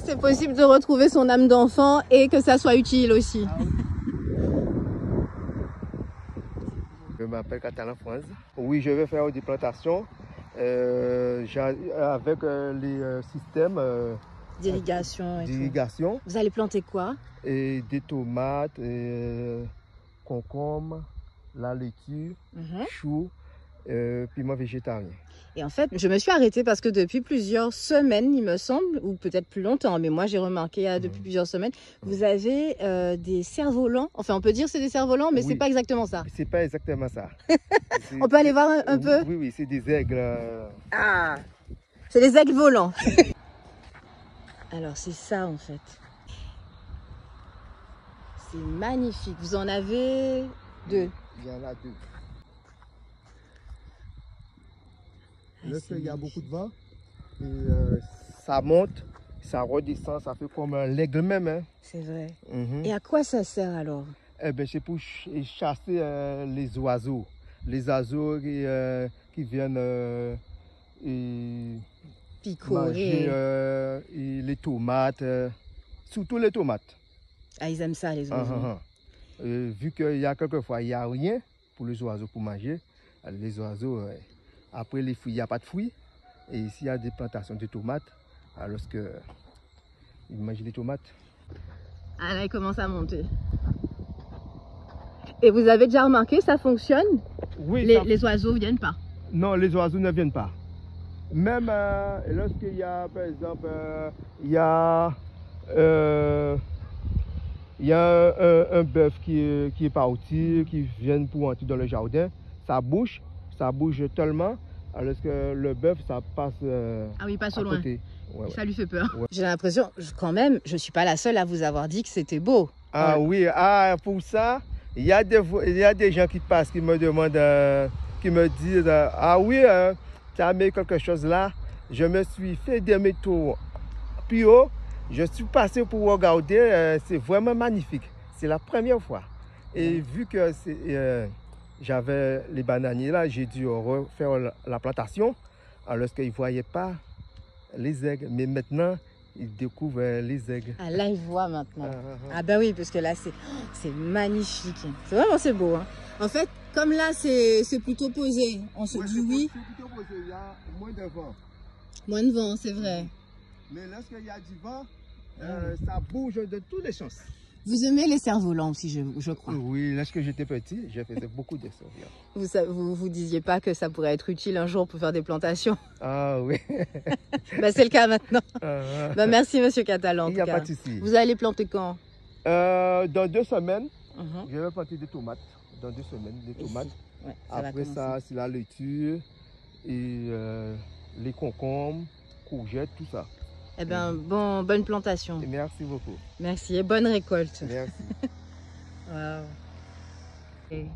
c'est possible de retrouver son âme d'enfant et que ça soit utile aussi. Ah, oui. Je m'appelle Catalan France. Oui, je vais faire des plantations avec les systèmes d'irrigation. Vous allez planter quoi? Et des tomates, concombres, la laitue, choux, piment végétarien. Et en fait, je me suis arrêtée parce que depuis plusieurs semaines, il me semble, ou peut-être plus longtemps, mais moi j'ai remarqué depuis plusieurs semaines, vous avez des cerfs-volants. Enfin, on peut dire c'est des cerfs-volants, mais oui. C'est pas exactement ça. C'est pas exactement ça. On peut aller voir un peu? Oui, oui, c'est des aigles. Ah, c'est des aigles volants. Alors, c'est ça en fait. C'est magnifique. Vous en avez deux? Il y en a deux. Lorsqu'il y a beaucoup de vent, ça monte, ça redescend, ça fait comme l'aigle même. Hein. C'est vrai. Et à quoi ça sert alors? Eh ben, c'est pour chasser les oiseaux. Les oiseaux qui viennent picorer. Manger les tomates, surtout les tomates. Ah, ils aiment ça, les oiseaux. Vu qu'il y a quelquefois, il n'y a rien pour les oiseaux pour manger, les oiseaux... Après les fruits, il n'y a pas de fruits. Et ici, il y a des plantations de tomates. Alors ils mangent les tomates. Ah là, il commence à monter. Et vous avez déjà remarqué, ça fonctionne? Oui. Les oiseaux ne viennent pas? Non, les oiseaux ne viennent pas. Même lorsqu'il y a, par exemple, il y a un bœuf qui est parti, qui vient pour entrer dans le jardin, ça bouge tellement. Alors que le bœuf, ça passe ah oui, il passe au loin. Côté. Ouais, ça lui fait peur. Ouais. J'ai l'impression, quand même, je ne suis pas la seule à vous avoir dit que c'était beau. Ah oui, pour ça, il y a des gens qui passent, qui me demandent, qui me disent, ah oui, tu as mis quelque chose là. Je me suis fait des métaux plus haut. Je suis passé pour regarder, c'est vraiment magnifique. C'est la première fois. Et vu que j'avais les bananiers là, j'ai dû refaire la plantation. Alors qu'ils ne voyaient pas les aigles. Mais maintenant, ils découvrent les aigles. Ah là, ils voient maintenant. Ah ben oui, parce que là, c'est magnifique. C'est vraiment, c'est beau. Hein. En fait, comme là, c'est plutôt posé. On se dit oui. C'est plutôt posé, il y a moins de vent. Moins de vent, c'est vrai. Mais lorsqu'il y a du vent, ça bouge de tous les sens. Vous aimez les cerfs-volants aussi, je crois. Oui, lorsque j'étais petit, je faisais beaucoup de cerfs-volants. Vous disiez pas que ça pourrait être utile un jour pour faire des plantations? Ah oui. Bah, c'est le cas maintenant. Bah, merci, monsieur Catalan. Il n'y a pas de souci. Vous allez planter quand? Dans 2 semaines, je vais planter des tomates. Dans 2 semaines, des tomates. Ouais, après ça, c'est la laitue et les concombres, courgettes, tout ça. Eh bien, bonne plantation. Merci beaucoup. Merci et bonne récolte. Merci. Wow. Okay.